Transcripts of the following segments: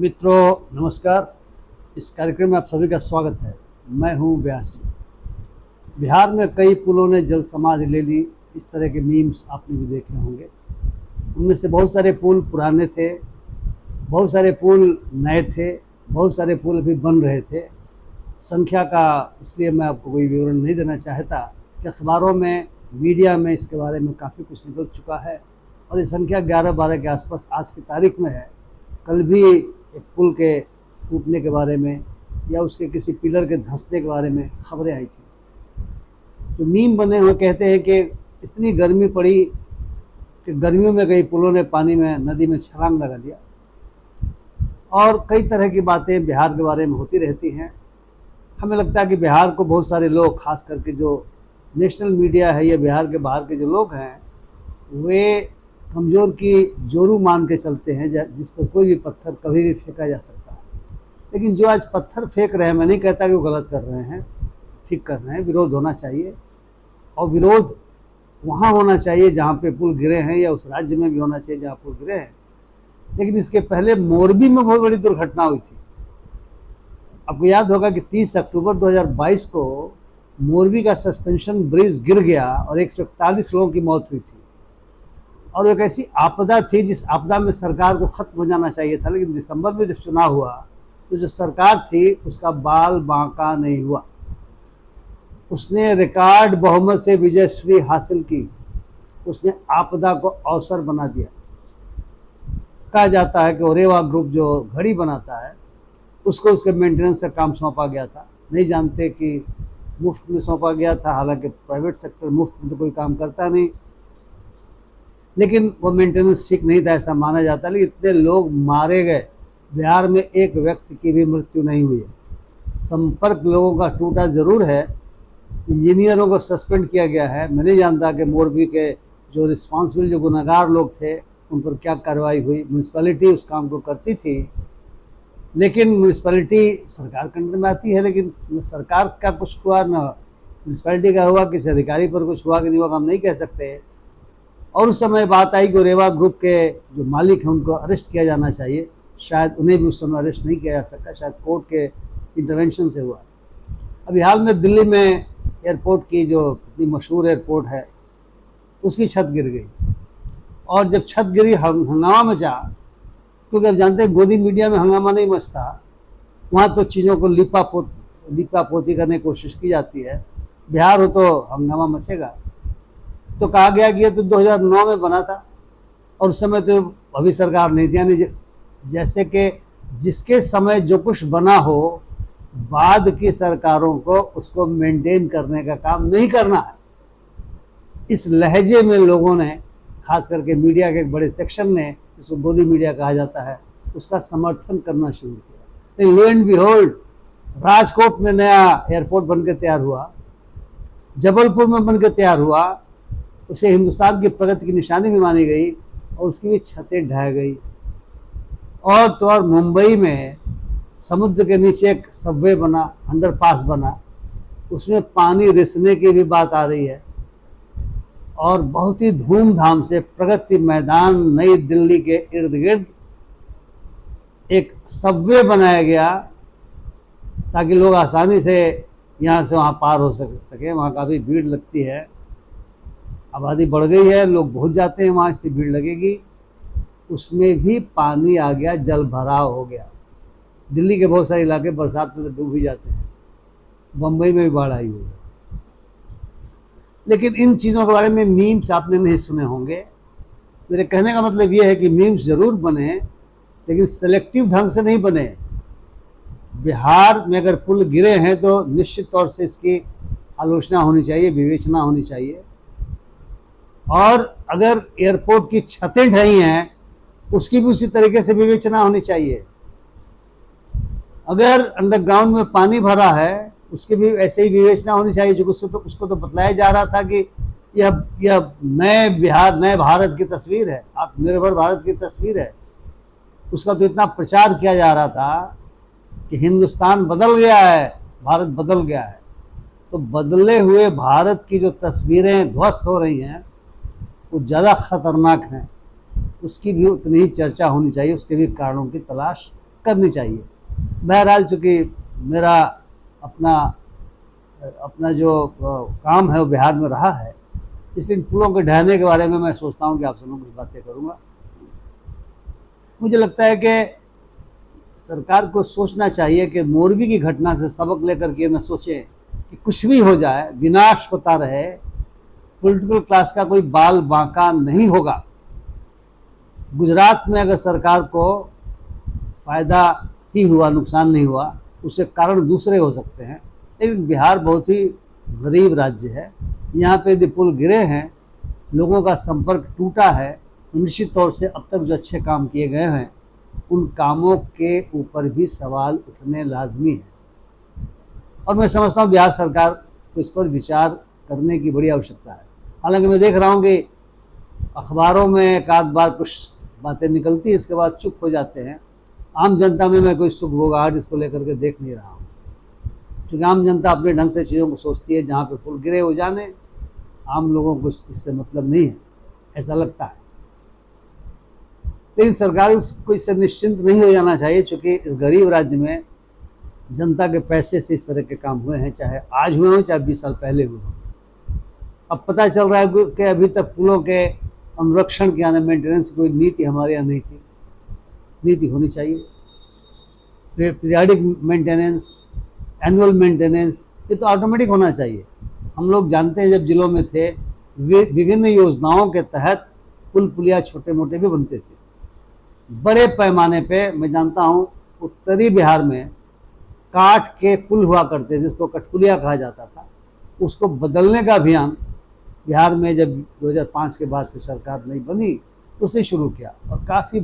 मित्रों नमस्कार। इस कार्यक्रम में आप सभी का स्वागत है। मैं हूं व्यास जी। बिहार में कई पुलों ने जल समाधि ले ली। इस तरह के मीम्स आपने भी देखे होंगे। उनमें से बहुत सारे पुल पुराने थे, बहुत सारे पुल नए थे, बहुत सारे पुल अभी बन रहे थे। संख्या का इसलिए मैं आपको कोई विवरण नहीं देना चाहता कि अखबारों में, मीडिया में इसके बारे में काफ़ी कुछ निकल चुका है और ये संख्या 11-12 के आसपास आज की तारीख में है। कल भी एक पुल के टूटने के बारे में या उसके किसी पिलर के धंसने के बारे में खबरें आई थी। तो मीम बने हुए कहते हैं कि इतनी गर्मी पड़ी कि गर्मियों में कई पुलों ने पानी में, नदी में छलांग लगा दिया। और कई तरह की बातें बिहार के बारे में होती रहती हैं। हमें लगता है कि बिहार को बहुत सारे लोग, खास करके जो नेशनल मीडिया है या बिहार के बाहर के जो लोग हैं, वे कमज़ोर की जोरू मान के चलते हैं, जिस पर कोई भी पत्थर कभी भी फेंका जा सकता है। लेकिन जो आज पत्थर फेंक रहे हैं, मैं नहीं कहता कि वो गलत कर रहे हैं, ठीक कर रहे हैं। विरोध होना चाहिए और विरोध वहाँ होना चाहिए जहाँ पे पुल गिरे हैं, या उस राज्य में भी होना चाहिए जहाँ पुल गिरे हैं। लेकिन इसके पहले मोरबी में बहुत बड़ी दुर्घटना हुई थी। आपको याद होगा कि 30 अक्टूबर 2022 को मोरबी का सस्पेंशन ब्रिज गिर गया और 141 लोगों की मौत हुई थी। और एक ऐसी आपदा थी जिस आपदा में सरकार को खत्म हो जाना चाहिए था। लेकिन दिसंबर में जब चुनाव हुआ तो जो सरकार थी उसका बाल बांका नहीं हुआ। उसने रिकॉर्ड बहुमत से विजयश्री हासिल की। उसने आपदा को अवसर बना दिया। कहा जाता है कि ओरेवा ग्रुप जो घड़ी बनाता है उसको उसके मेंटेनेंस का काम सौंपा गया था। नहीं जानते कि मुफ्त में सौंपा गया था, हालांकि प्राइवेट सेक्टर मुफ्त में तो कोई काम करता नहीं। लेकिन वो मेंटेनेंस ठीक नहीं था ऐसा माना जाता है। लेकिन इतने लोग मारे गए, बिहार में एक व्यक्ति की भी मृत्यु नहीं हुई है। संपर्क लोगों का टूटा जरूर है। इंजीनियरों को सस्पेंड किया गया है। मैं नहीं जानता कि मोरबी के जो रिस्पॉन्सिबल, जो गुनहगार लोग थे, उन पर क्या कार्रवाई हुई। म्यूनसिपैलिटी उस काम को करती थी, लेकिन म्यूनसिपैलिटी सरकार के अंडर में आती है, लेकिन सरकार का कुछ हुआ न म्यूनसिपैलिटी का हुआ, किसी अधिकारी पर कुछ हुआ कि नहीं हुआ हम नहीं कह सकते। और उस समय बात आई कि ओरेवा ग्रुप के जो मालिक हैं उनको अरेस्ट किया जाना चाहिए। शायद उन्हें भी उस समय अरेस्ट नहीं किया जा सका, शायद कोर्ट के इंटरवेंशन से हुआ। अभी हाल में दिल्ली में एयरपोर्ट की, जो इतनी मशहूर एयरपोर्ट है, उसकी छत गिर गई। और जब छत गिरी हंगामा मचा, क्योंकि अब जानते हैं गोदी मीडिया में हंगामा नहीं मचता, वहाँ तो चीज़ों को लिपा पोती करने की कोशिश की जाती है। बिहार हो तो हंगामा मचेगा। तो कहा गया कि ये तो 2009 में बना था और उस समय तो अभी सरकार नहीं थी। यानी जैसे कि जिसके समय जो कुछ बना हो, बाद की सरकारों को उसको मेंटेन करने का काम नहीं करना है। इस लहजे में लोगों ने, खास करके मीडिया के एक बड़े सेक्शन ने, जिसको गोदी मीडिया कहा जाता है, उसका समर्थन करना शुरू किया। लो एंड बिहोल्ड, राजकोट में नया एयरपोर्ट बनकर तैयार हुआ, जबलपुर में बनकर तैयार हुआ। उसे हिंदुस्तान की प्रगति की निशानी भी मानी गई और उसकी भी छतें ढह गई। और तो और मुंबई में समुद्र के नीचे एक सबवे बना, अंडरपास बना, उसमें पानी रिसने की भी बात आ रही है। और बहुत ही धूमधाम से प्रगति मैदान नई दिल्ली के इर्द गिर्द एक सबवे बनाया गया ताकि लोग आसानी से यहाँ से वहाँ पार हो सके। वहाँ काफ़ी भीड़ लगती है, आबादी बढ़ गई है, लोग बहुत जाते हैं वहाँ, इसलिए भीड़ लगेगी। उसमें भी पानी आ गया, जल भराव हो गया। दिल्ली के बहुत सारे इलाके बरसात में तो डूब ही जाते हैं। बम्बई में भी बाढ़ आई हुई है। लेकिन इन चीज़ों के बारे में मीम्स आपने नहीं सुने होंगे। मेरे कहने का मतलब ये है कि मीम्स ज़रूर बने, लेकिन सेलेक्टिव ढंग से नहीं बने। बिहार में अगर पुल गिरे हैं तो निश्चित तौर से इसकी आलोचना होनी चाहिए, विवेचना होनी चाहिए। और अगर एयरपोर्ट की छतें ढही हैं, उसकी भी उसी तरीके से विवेचना होनी चाहिए। अगर अंडरग्राउंड में पानी भरा है, उसकी भी ऐसे ही विवेचना होनी चाहिए। जो उसको तो बतलाया जा रहा था कि यह नए बिहार, नए भारत की तस्वीर है, आत्मनिर्भर भारत की तस्वीर है। उसका तो इतना प्रचार किया जा रहा था कि हिंदुस्तान बदल गया है, भारत बदल गया है। तो बदले हुए भारत की जो तस्वीरें ध्वस्त हो रही हैं वो ज़्यादा खतरनाक हैं। उसकी भी उतनी ही चर्चा होनी चाहिए, उसके भी कारणों की तलाश करनी चाहिए। बहरहाल चूँकि मेरा अपना अपना जो काम है वो बिहार में रहा है, इसलिए इन पुलों के ढहने के बारे में मैं सोचता हूँ कि आपसे मैं कुछ बातें करूँगा। मुझे लगता है कि सरकार को सोचना चाहिए कि मोरबी की घटना से सबक लेकर के न सोचें कि कुछ भी हो जाए, विनाश होता रहे, पॉलिटिकल क्लास का कोई बाल बांका नहीं होगा। गुजरात में अगर सरकार को फ़ायदा ही हुआ, नुकसान नहीं हुआ, उसके कारण दूसरे हो सकते हैं, लेकिन बिहार बहुत ही गरीब राज्य है। यहाँ पे यदि पुल गिरे हैं, लोगों का संपर्क टूटा है, तो निश्चित तौर से अब तक जो अच्छे काम किए गए हैं उन कामों के ऊपर भी सवाल उठने लाजमी है। और मैं समझता हूँ बिहार सरकार को इस पर विचार करने की बड़ी आवश्यकता है। हालांकि मैं देख रहा हूँ कि अखबारों में एक आध बार कुछ बातें निकलती हैं, इसके बाद चुप हो जाते हैं। आम जनता में मैं कोई सुगबुगाहट इसको लेकर के देख नहीं रहा हूँ, क्योंकि आम जनता अपने ढंग से चीज़ों को सोचती है। जहाँ पे पुल गिरे हो जाने, आम लोगों को इससे मतलब नहीं है, ऐसा लगता है। लेकिन सरकार को इससे निश्चिंत नहीं हो जाना चाहिए, क्योंकि इस गरीब राज्य में जनता के पैसे से इस तरह के काम हुए हैं, चाहे आज हुए हों चाहे 20 साल पहले हुए हों। अब पता चल रहा है कि अभी तक पुलों के अनुरक्षण की, यानी मेंटेनेंस की कोई नीति हमारे यहाँ नहीं थी। नीति होनी चाहिए, पीरियाडिक मेंटेनेंस, एनुअल मेंटेनेंस, ये तो ऑटोमेटिक होना चाहिए। हम लोग जानते हैं जब जिलों में थे, विभिन्न योजनाओं के तहत पुल पुलिया छोटे मोटे भी बनते थे। बड़े पैमाने पे मैं जानता हूँ उत्तरी बिहार में काठ के पुल हुआ करते, जिसको कठपुलिया कहा जाता था। उसको बदलने का अभियान बिहार में जब 2005 के बाद से सरकार नहीं बनी तो उसे शुरू किया, और काफ़ी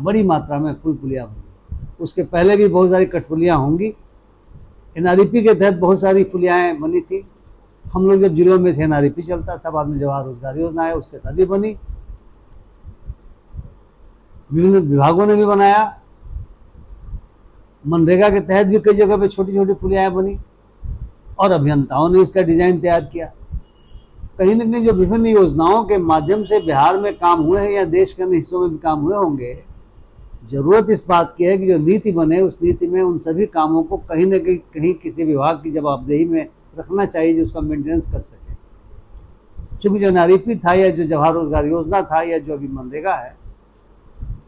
बड़ी मात्रा में पुल पुलिया बनी। उसके पहले भी बहुत सारी कठपुलियाँ होंगी। NREP के तहत बहुत सारी पुलियाएँ बनी थी। हम लोग जब जिलों में थे NREP चलता था, बाद में जवाहर रोजगार योजना है उसके तहत ही बनी। विभिन्न विभागों ने भी बनाया, मनरेगा के तहत भी कई जगह पे छोटी छोटी पुलियाएँ बनी, और अभियंताओं ने इसका डिज़ाइन तैयार किया। कहीं न कहीं जो विभिन्न योजनाओं के माध्यम से बिहार में काम हुए हैं या देश के अन्य हिस्सों में भी काम हुए होंगे, ज़रूरत इस बात की है कि जो नीति बने उस नीति में उन सभी कामों को कहीं न कहीं किसी विभाग की जवाबदेही में रखना चाहिए, जो उसका मेंटेनेंस कर सके। चूँकि जो NREP था या जो जवाहर रोजगार योजना था या जो अभी मनरेगा है,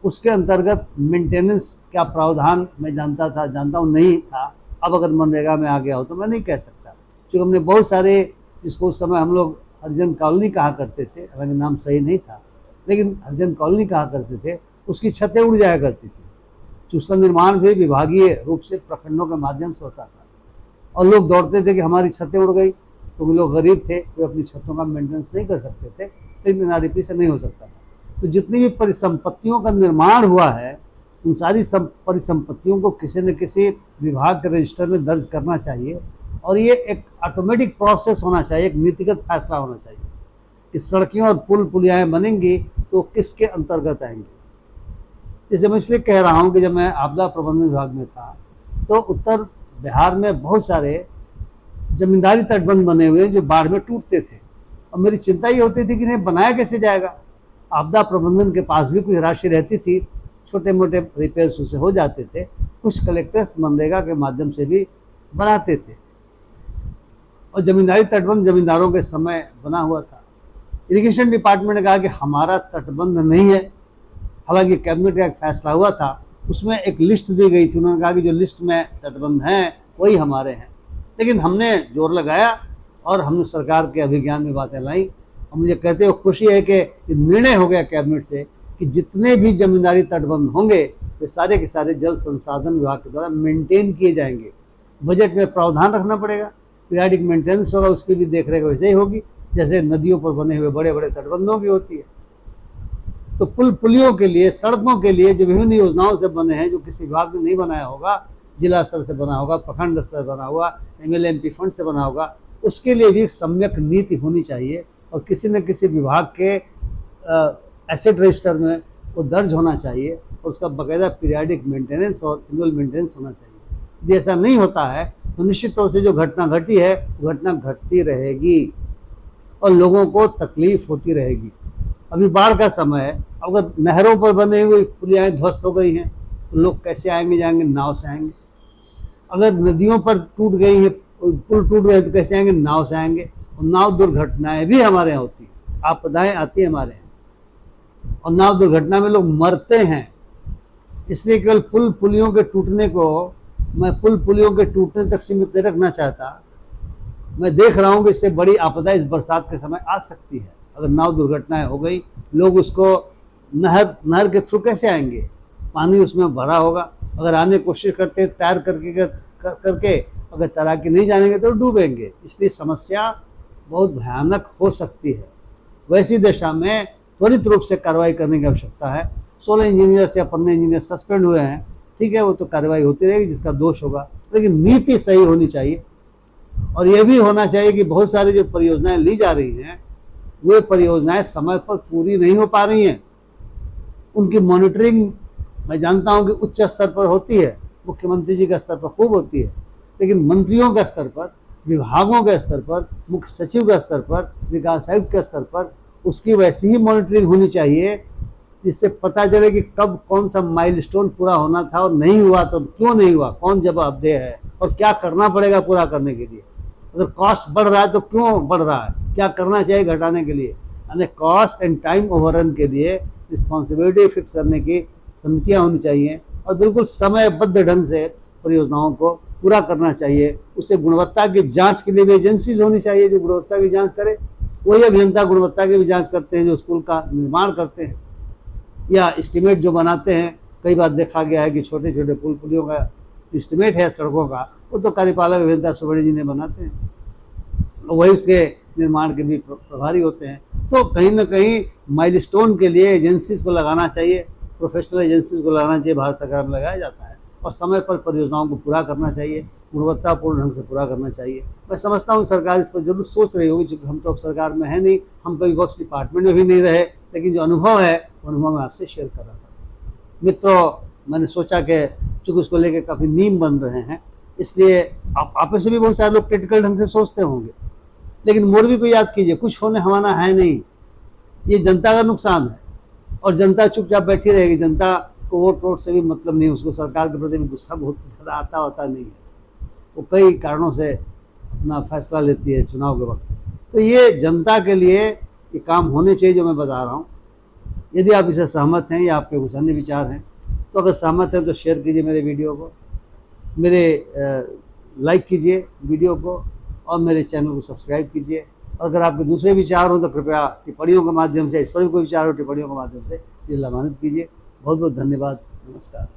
उसके अंतर्गत मेंटेनेंस का प्रावधान मैं जानता हूँ नहीं था। अब अगर मनरेगा में आ गया हो तो मैं नहीं कह सकता, क्योंकि हमने बहुत सारे, जिसको उस समय हम लोग हरिजन कॉलोनी कहा करते थे, हालांकि नाम सही नहीं था, लेकिन हरिजन कॉलोनी कहा करते थे, उसकी छतें उड़ जाया करती थी। उसका निर्माण भी विभागीय रूप से प्रखंडों के माध्यम से होता था, और लोग दौड़ते थे कि हमारी छतें उड़ गई, क्योंकि लोग गरीब थे, वे अपनी छतों का मेंटेनेंस नहीं कर सकते थे, लेकिन NREP से नहीं हो सकता था। तो जितनी भी परिसंपत्तियों का निर्माण हुआ है, उन सारी परिसंपत्तियों को किसी न किसी विभाग के रजिस्टर में दर्ज करना चाहिए, और ये एक ऑटोमेटिक प्रोसेस होना चाहिए, एक नीतिगत फैसला होना चाहिए कि सड़कें और पुल पुलियाएँ बनेंगी तो किसके अंतर्गत आएंगी। जैसे मैं इसलिए कह रहा हूँ कि जब मैं आपदा प्रबंधन विभाग में था तो उत्तर बिहार में बहुत सारे जमींदारी तटबंध बने हुए जो बाढ़ में टूटते थे, और मेरी चिंता ये होती थी कि इन्हें बनाया कैसे जाएगा। आपदा प्रबंधन के पास भी कुछ राशि रहती थी, छोटे मोटे रिपेयर्स उसे हो जाते थे, कुछ कलेक्टर्स मनरेगा के माध्यम से भी बनाते थे, और जमींदारी तटबंध जमींदारों के समय बना हुआ था। इरिगेशन डिपार्टमेंट ने कहा कि हमारा तटबंध नहीं है, हालांकि कैबिनेट का एक फैसला हुआ था, उसमें एक लिस्ट दी गई थी। उन्होंने कहा कि जो लिस्ट में तटबंध हैं वही हमारे हैं, लेकिन हमने जोर लगाया और हमने सरकार के अभिज्ञान में बातें लाई, और मुझे कहते हुए खुशी है कि निर्णय हो गया कैबिनेट से कि जितने भी जमींदारी तटबंध होंगे वे सारे के सारे जल संसाधन विभाग के द्वारा मेंटेन किए जाएंगे। बजट में प्रावधान रखना पड़ेगा, पीरियाडिक मेंटेनेंस होगा, उसकी भी देखरेख वैसे ही होगी जैसे नदियों पर बने हुए बड़े बड़े तटबंधों की होती है। तो पुल पुलियों के लिए, सड़कों के लिए जो विभिन्न योजनाओं से बने हैं, जो किसी विभाग ने नहीं बनाया होगा, जिला स्तर से बना होगा, प्रखंड स्तर से बना हुआ, MLA MP फंड से बना होगा, उसके लिए भी एक सम्यक नीति होनी चाहिए, और किसी न किसी विभाग के एसेट रजिस्टर में वो दर्ज होना चाहिए, और उसका बाकायदा पीरियाडिक मेंटेनेंस और एनुअल मेंटेनेंस होना चाहिए। यदि ऐसा नहीं होता है तो निश्चित तौर से जो घटना घटी है वो घटना घटती रहेगी और लोगों को तकलीफ होती रहेगी। अभी बाढ़ का समय है, अगर नहरों पर बने हुए पुलियाएँ ध्वस्त हो गई हैं, तो लोग कैसे आएंगे जाएंगे? नाव से आएंगे। अगर नदियों पर टूट गई है, पुल टूट गए, तो कैसे आएंगे? नाव से आएंगे। और नाव दुर्घटनाएं भी हमारे यहाँ होती हैं, आपदाएं आती है हमारे यहाँ, और नाव दुर्घटना में लोग मरते हैं। इसलिए केवल पुल पुलियों के टूटने को मैं पुल पुलियों के टूटने तक सीमित नहीं रखना चाहता। मैं देख रहा हूँ कि इससे बड़ी आपदा इस बरसात के समय आ सकती है। अगर नाव दुर्घटनाएं हो गई, लोग उसको नहर के थ्रू कैसे आएंगे? पानी उसमें भरा होगा। अगर आने की कोशिश करते तैर करके अगर तैराकी नहीं जानेंगे तो डूबेंगे। इसलिए समस्या बहुत भयानक हो सकती है। वैसी दशा में त्वरित रूप से कार्रवाई करने की आवश्यकता है। 16 इंजीनियर्स या 15 इंजीनियर सस्पेंड हुए हैं, ठीक है, वो तो कार्रवाई होती रहेगी जिसका दोष होगा, लेकिन नीति सही होनी चाहिए। और यह भी होना चाहिए कि बहुत सारी जो परियोजनाएं ली जा रही हैं, वे परियोजनाएं समय पर पूरी नहीं हो पा रही हैं। उनकी मॉनिटरिंग मैं जानता हूं कि उच्च स्तर पर होती है, मुख्यमंत्री जी के स्तर पर खूब होती है, लेकिन मंत्रियों के स्तर पर, विभागों के स्तर पर, मुख्य सचिव के स्तर पर, विकास आयुक्त के स्तर पर उसकी वैसी ही मॉनिटरिंग होनी चाहिए जिससे पता चले कि कब कौन सा माइलस्टोन पूरा होना था और नहीं हुआ तो क्यों नहीं हुआ, कौन जवाबदेह है और क्या करना पड़ेगा पूरा करने के लिए। अगर कॉस्ट बढ़ रहा है तो क्यों बढ़ रहा है, क्या करना चाहिए घटाने के लिए। यानी कॉस्ट एंड टाइम ओवररन के लिए रिस्पॉन्सिबिलिटी फिक्स करने की समितियां होनी चाहिए और बिल्कुल समयबद्ध ढंग से परियोजनाओं को पूरा करना चाहिए। उससे गुणवत्ता की जांच के लिए भी एजेंसीज होनी चाहिए जो गुणवत्ता की जांच करे। वही अभियंता गुणवत्ता की भी जांच करते हैं जो स्कूल का निर्माण करते हैं या एस्टिमेट जो बनाते हैं। कई बार देखा गया है कि छोटे छोटे पुल पुलियों का एस्टिमेट है सड़कों का, वो तो कार्यपालक अभियंता सुबड़ी जी ने बनाते हैं, वही उसके निर्माण के भी प्रभारी होते हैं। तो कहीं ना कहीं माइलस्टोन के लिए एजेंसीज को लगाना चाहिए, प्रोफेशनल एजेंसीज को लगाना चाहिए, भारत सरकार में लगाया जाता है, और समय पर परियोजनाओं को पूरा करना चाहिए, गुणवत्तापूर्ण ढंग से पूरा करना चाहिए। मैं समझता हूँ सरकार इस पर जरूर सोच रही होगी, क्योंकि हम तो अब सरकार में है नहीं, हम कभी वर्क्स डिपार्टमेंट में भी नहीं रहे, लेकिन जो अनुभव है वो अनुभव मैं आपसे शेयर कर रहा था। मित्रों, मैंने सोचा कि चूँकि उसको लेकर काफ़ी मीम बन रहे हैं, इसलिए आप में से भी बहुत सारे लोग क्रिटिकल ढंग से सोचते होंगे, लेकिन मोरबी को याद कीजिए, कुछ होने हमारा है नहीं, ये जनता का नुकसान है और जनता चुपचाप बैठी रहेगी। जनता को वोट से भी मतलब नहीं, उसको सरकार के प्रति गुस्सा बहुत ज़्यादा आता होता नहीं है, वो कई कारणों से अपना फैसला लेती है चुनाव के वक्त। तो ये जनता के लिए ये काम होने चाहिए जो मैं बता रहा हूँ। यदि आप इसे सहमत हैं या आपके कुछ अन्य विचार हैं, तो अगर सहमत हैं तो शेयर कीजिए मेरे वीडियो को, लाइक कीजिए वीडियो को और मेरे चैनल को सब्सक्राइब कीजिए। और अगर आपके दूसरे विचार हो तो कृपया टिप्पणियों के माध्यम से, इस पर भी कोई विचार हो टिप्पणियों के माध्यम से ये लाभान्वित कीजिए। बहुत बहुत धन्यवाद। नमस्कार।